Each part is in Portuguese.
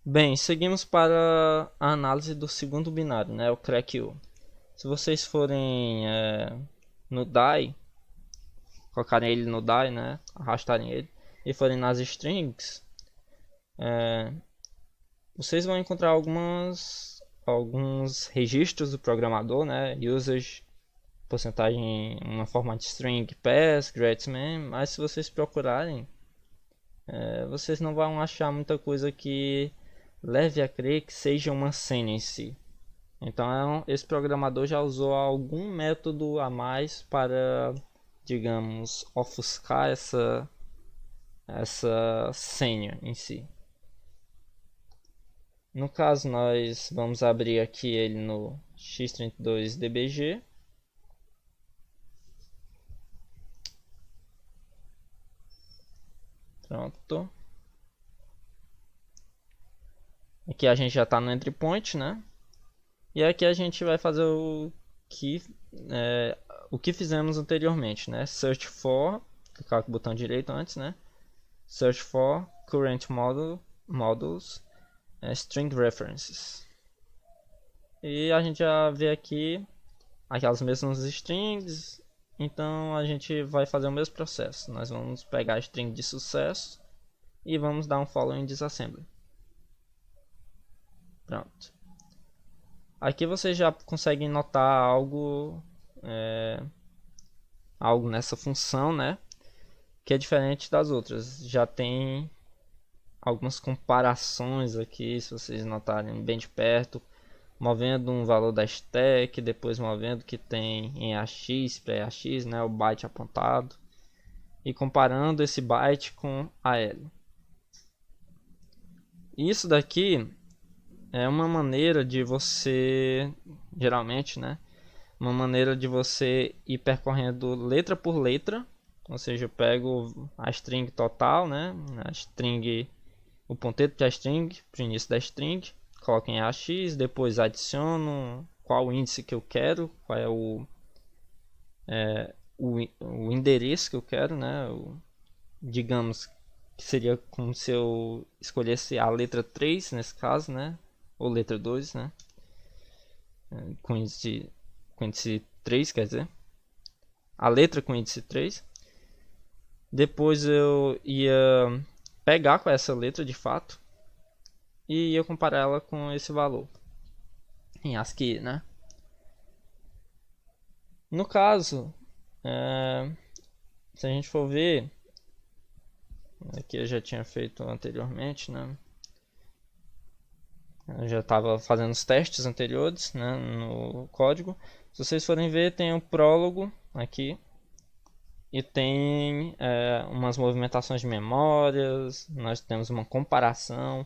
Bem, seguimos para a análise do segundo binário, né, o CREQ. Se vocês forem no DAI, colocarem ele no DAI, né, arrastarem ele, e forem nas strings, é, vocês vão encontrar alguns registros do programador, né, usage, porcentagem, uma forma de string, pass, greatsman, mas se vocês procurarem, vocês não vão achar muita coisa que leve a crer que seja uma senha em si. Então, esse programador já usou algum método a mais para, digamos, ofuscar essa senha em si. No caso, nós vamos abrir aqui ele no x32dbg. Pronto. Aqui a gente já está no entry point, né? E aqui a gente vai fazer que, o que fizemos anteriormente, né? Search for, clicar com o botão direito antes, né? Search for current models string references. E a gente já vê aqui aquelas mesmas strings, então a gente vai fazer o mesmo processo. Nós vamos pegar a string de sucesso e vamos dar um follow em disassembly. Pronto. Aqui vocês já conseguem notar algo nessa função, né? Que é diferente das outras. Já tem algumas comparações aqui, se vocês notarem bem de perto, movendo um valor da stack, depois movendo que tem em AX para EAX, né, o byte apontado, e comparando esse byte com AL. Isso daqui é uma maneira de você, geralmente, né, uma maneira de você ir percorrendo letra por letra, ou seja, eu pego a string total, né, a string, o ponteiro da string, para o início da string, coloco em AX, depois adiciono qual o índice que eu quero, qual é o endereço que eu quero, né? Digamos que seria como se eu escolhesse a letra 3 nesse caso, né? Ou letra 2, né? Com índice 3, quer dizer. A letra com índice 3. Depois eu ia pegar com essa letra de fato e ia comparar ela com esse valor em ASCII, né? No caso, se a gente for ver, aqui eu já tinha feito anteriormente, né? Eu já estava fazendo os testes anteriores, né, no código. Se vocês forem ver, tem um prólogo aqui e tem umas movimentações de memórias. Nós temos uma comparação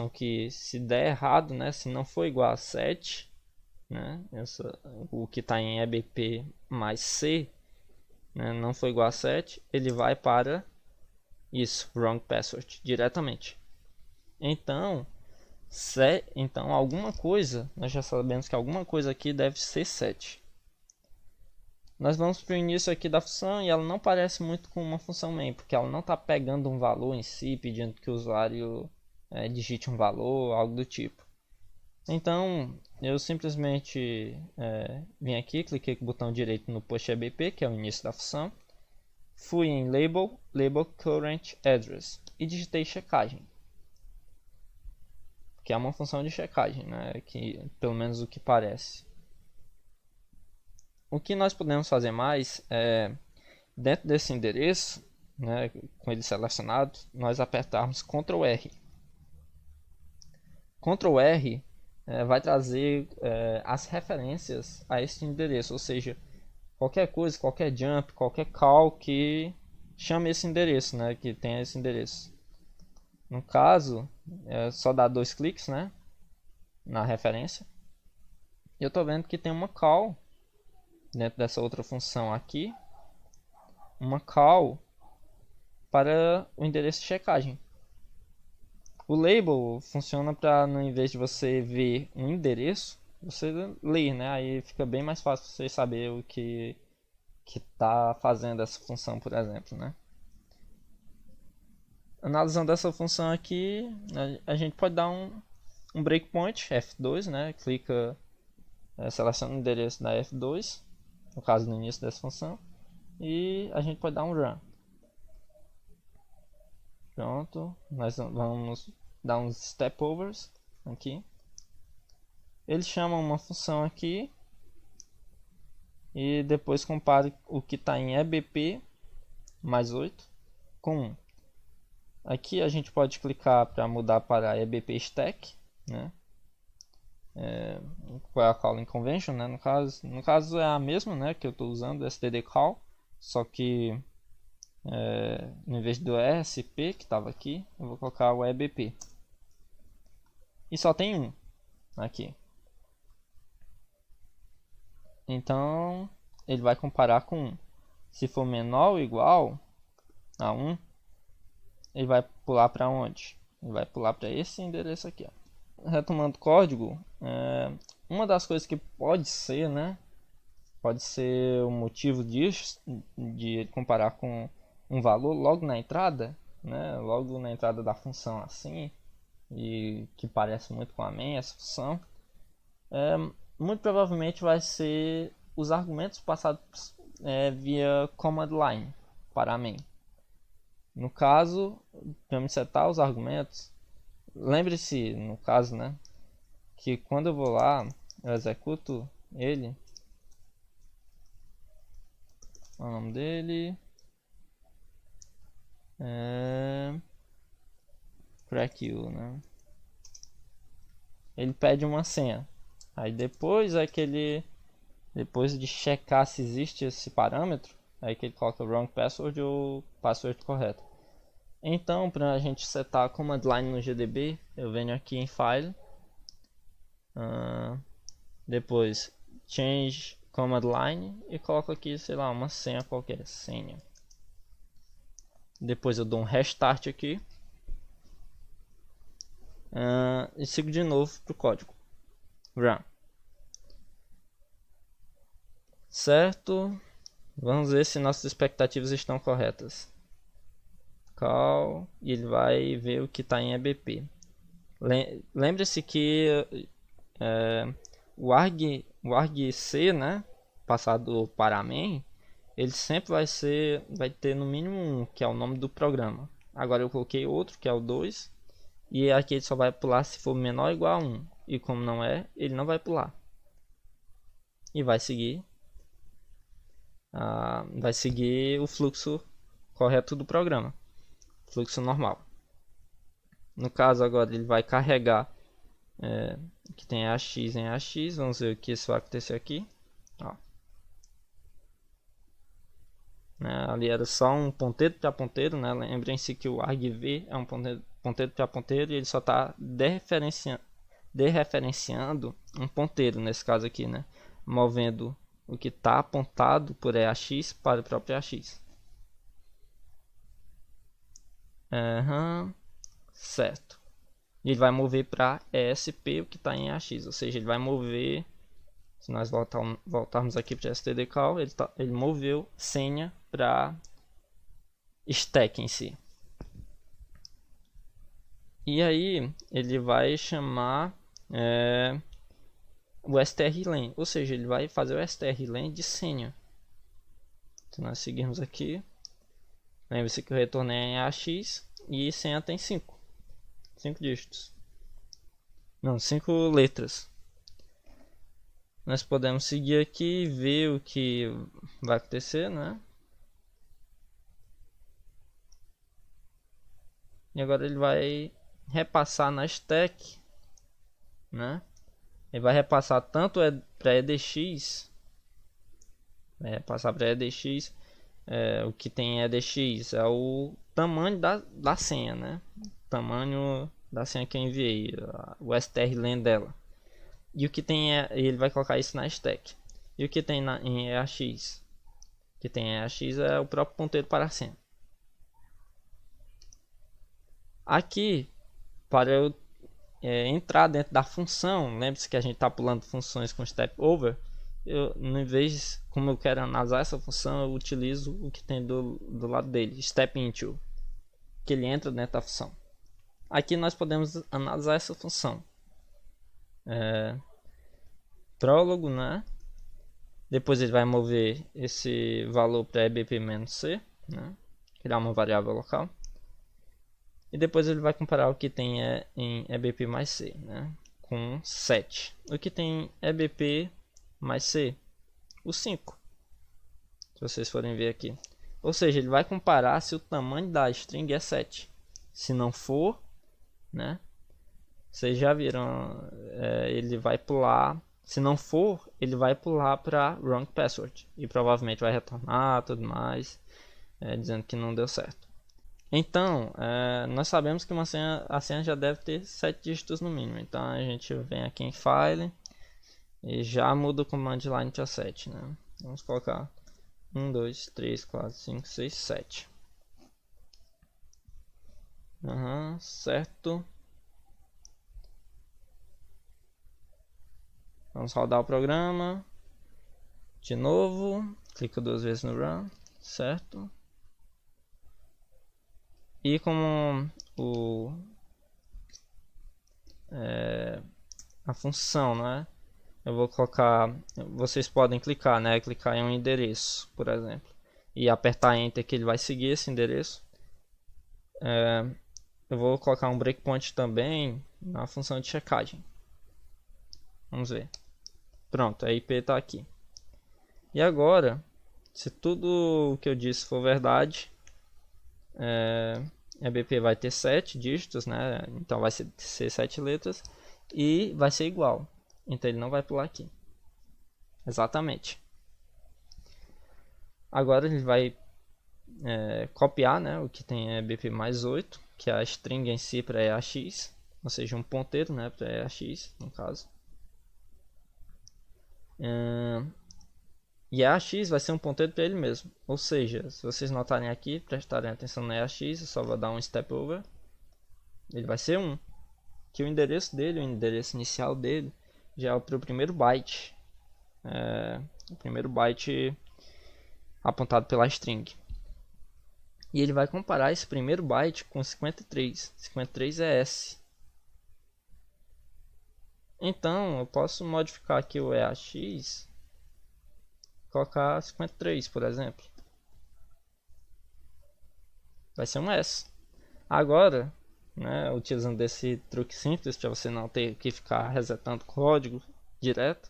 que se der errado, né, se não for igual a 7, né, o que está em EBP mais C, né, não for igual a 7, ele vai para isso, wrong password, diretamente. Então, alguma coisa, nós já sabemos que alguma coisa aqui deve ser 7. Nós vamos para o início aqui da função e ela não parece muito com uma função main, porque ela não está pegando um valor em si, pedindo que o usuário digite um valor, algo do tipo. Então, eu simplesmente vim aqui, cliquei com o botão direito no push EBP, que é o início da função, fui em label current address e digitei checagem, que é uma função de checagem, né? Que, pelo menos o que parece. O que nós podemos fazer mais é, dentro desse endereço, né, com ele selecionado, nós apertarmos Ctrl R. Ctrl R vai trazer as referências a esse endereço, ou seja, qualquer coisa, qualquer jump, qualquer call que chame esse endereço, né, que tenha esse endereço. No caso, é só dar 2 cliques, né, na referência. E eu estou vendo que tem uma call dentro dessa outra função aqui, uma call para o endereço de checagem. O label funciona para, em vez de você ver um endereço, você ler, né? Aí fica bem mais fácil você saber o que está fazendo essa função, por exemplo, né? Analisando essa função aqui, a gente pode dar um breakpoint F2, né? Clica, seleciona o endereço da F2, no caso no início dessa função, e a gente pode dar um run. Pronto, nós vamos dar uns step overs aqui. Ele chama uma função aqui e depois compara o que está em EBP mais 8 com 1. Aqui a gente pode clicar para mudar para EBP stack, né? Qual é a calling convention, né? No caso é a mesma, né, que eu estou usando, std call, só que em vez do ESP que estava aqui, eu vou colocar o EBP. E só tem um aqui. Então ele vai comparar com 1. Se for menor ou igual a 1, ele vai pular para onde? Ele vai pular para esse endereço aqui, ó. Retomando o código, uma das coisas que pode ser, né? Pode ser o motivo disso, de comparar com um valor logo na entrada, né? Logo na entrada da função assim, e que parece muito com a main, essa função. Muito provavelmente vai ser os argumentos passados via command line para a main. No caso, para me setar os argumentos, lembre-se, no caso, né, que quando eu vou lá, eu executo ele, o nome dele é crack, né? Ele pede uma senha. Aí depois depois de checar se existe esse parâmetro, aí que ele coloca wrong password ou password correto. Então, para a gente setar a command line no GDB, eu venho aqui em File, depois Change Command Line e coloco aqui, sei lá, uma senha qualquer, senha. Depois eu dou um restart aqui e sigo de novo para o código. Run. Certo, vamos ver se nossas expectativas estão corretas. Call, e ele vai ver o que está em EBP. Lembre-se que o argc, né, passado para a main, ele sempre vai ter no mínimo um, que é o nome do programa. Agora eu coloquei outro, que é o 2, e aqui ele só vai pular se for menor ou igual a 1. E como não é, ele não vai pular. E vai seguir o fluxo correto do programa, fluxo normal. No caso agora ele vai carregar que tem AX em AX. Vamos ver o que isso vai acontecer aqui. Ó. Ali era só um ponteiro para ponteiro, né? Lembrem-se que o argv é um ponteiro para ponteiro e ele só está dereferenciando um ponteiro nesse caso aqui, né? Movendo o que está apontado por EAX para o próprio AX. Certo. E ele vai mover para ESP o que está em AX, ou seja, ele vai mover. Se nós voltarmos aqui para std call, ele moveu senha para stack em si. E aí ele vai chamar o strlen, ou seja, ele vai fazer o strlen de senha. Se nós seguirmos aqui, lembre-se que eu retornei em AX e senha tem 5 dígitos. Não, 5 letras. Nós podemos seguir aqui e ver o que vai acontecer, né? E agora ele vai repassar na stack, né? Ele vai repassar tanto para EDX, passar para EDX, o que tem EDX é o tamanho da senha, né? O tamanho da senha que eu enviei, o strlen dela. E o que tem ele vai colocar isso na stack. E o que tem em EAX? O que tem em EAX é o próprio ponteiro para a senha. Aqui, para eu entrar dentro da função, lembre-se que a gente está pulando funções com step over. Em vez, como eu quero analisar essa função, eu utilizo o que tem do lado dele, step into. que ele entra dentro da função. Aqui nós podemos analisar essa função. Prólogo, né? Depois ele vai mover esse valor para ebp-c, né? Criar uma variável local. E depois ele vai comparar o que tem em ebp mais c, né? Com 7. O que tem ebp mais c? O 5. Se vocês forem ver aqui. Ou seja, ele vai comparar se o tamanho da string é 7. Se não for, né? Vocês já viram, ele vai pular. Se não for, ele vai pular para wrong password. E provavelmente vai retornar tudo mais, dizendo que não deu certo. Então, nós sabemos que a senha já deve ter 7 dígitos no mínimo. Então a gente vem aqui em File e já muda o command line para 7. Né? Vamos colocar 1, 2, 3, 4, 5, 6, 7. Certo. Vamos rodar o programa. De novo. Clica 2 vezes no Run. Certo. E como a função, né? Eu vou colocar, vocês podem clicar, né? Clicar em um endereço, por exemplo, e apertar Enter que ele vai seguir esse endereço. Eu vou colocar um breakpoint também na função de checagem. Vamos ver. Pronto, a IP está aqui. E agora, se tudo o que eu disse for verdade, a BP vai ter 7 dígitos, né? Então vai ser 7 letras e vai ser igual. Então ele não vai pular aqui. Exatamente. Agora ele vai copiar, né, o que tem BP mais 8, que é a string em si para EAX, ou seja, um ponteiro, né, para EAX no caso. E EAX vai ser um ponteiro para ele mesmo. Ou seja, se vocês notarem aqui, prestarem atenção no EAX, eu só vou dar um step over. Ele vai ser 1. Que o endereço dele, o endereço inicial dele, já é o primeiro byte. O primeiro byte apontado pela string. E ele vai comparar esse primeiro byte com 53. 53 é S. Então, eu posso modificar aqui o EAX, colocar 53, por exemplo. Vai ser um S. Agora, né, utilizando esse truque simples para você não ter que ficar resetando código direto,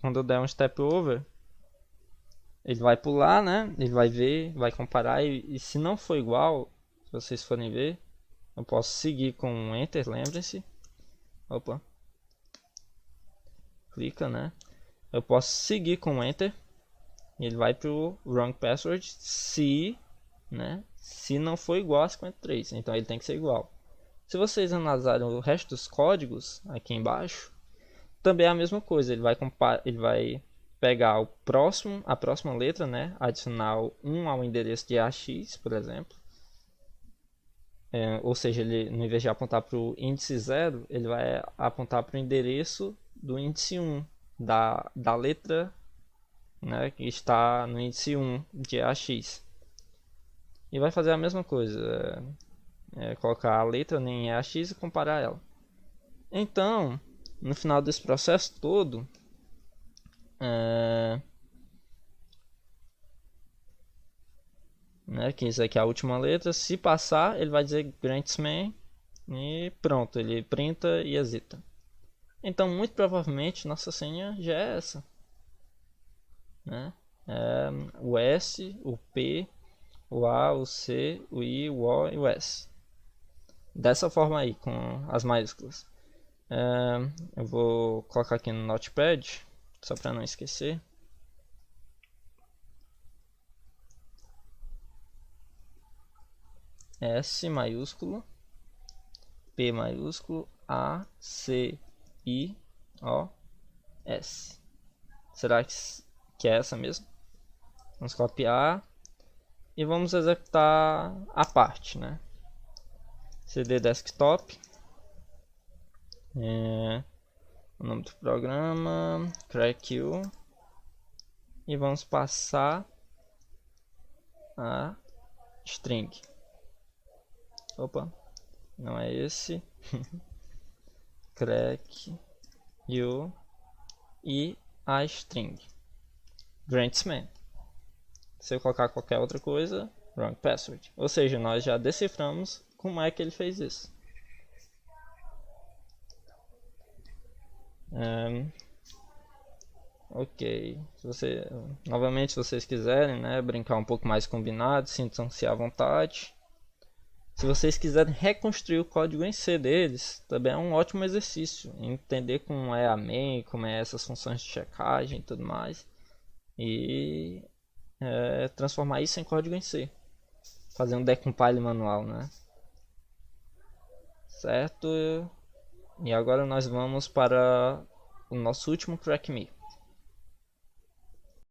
quando eu der um step over, ele vai pular, né? Ele vai ver, vai comparar e se não for igual, se vocês forem ver, eu posso seguir com um Enter, lembrem-se. Opa. Clica, né? Eu posso seguir com Enter. E ele vai para o wrong password se, né? Se não for igual a 53. Então ele tem que ser igual. Se vocês analisarem o resto dos códigos aqui embaixo, também é a mesma coisa. Ele vai pegar a próxima letra, né? Adicionar 1 ao endereço de AX, por exemplo. Ou seja, ele, no invés de apontar para o índice 0, ele vai apontar para o endereço do índice 1, da letra, né, que está no índice 1 de AX. E vai fazer a mesma coisa, colocar a letra em AX e comparar ela. Então, no final desse processo todo, né, que isso aqui é a última letra, se passar, ele vai dizer grantsman e pronto, ele printa e exita. Então, muito provavelmente, nossa senha já é essa, né? O S, o P, o A, o C, o I, o O e o S. Dessa forma aí, com as maiúsculas. Eu vou colocar aqui no Notepad, só para não esquecer. S maiúsculo, P maiúsculo, A, C, I, O, S. Será que é essa mesmo? Vamos copiar e vamos executar a parte, né? CD desktop, o nome do programa, crackU, e vamos passar a string. Opa, não é esse. Crack you e a string grantsman. Se eu colocar qualquer outra coisa, wrong password. Ou seja, nós já deciframos como é que ele fez isso. Ok, novamente, se vocês quiserem, né, brincar um pouco mais combinado, sintam-se à vontade. Se vocês quiserem reconstruir o código em C deles, também é um ótimo exercício. Entender como é a main, como é essas funções de checagem e tudo mais. E transformar isso em código em C. Fazer um decompile manual, né? Certo? E agora nós vamos para o nosso último crack me.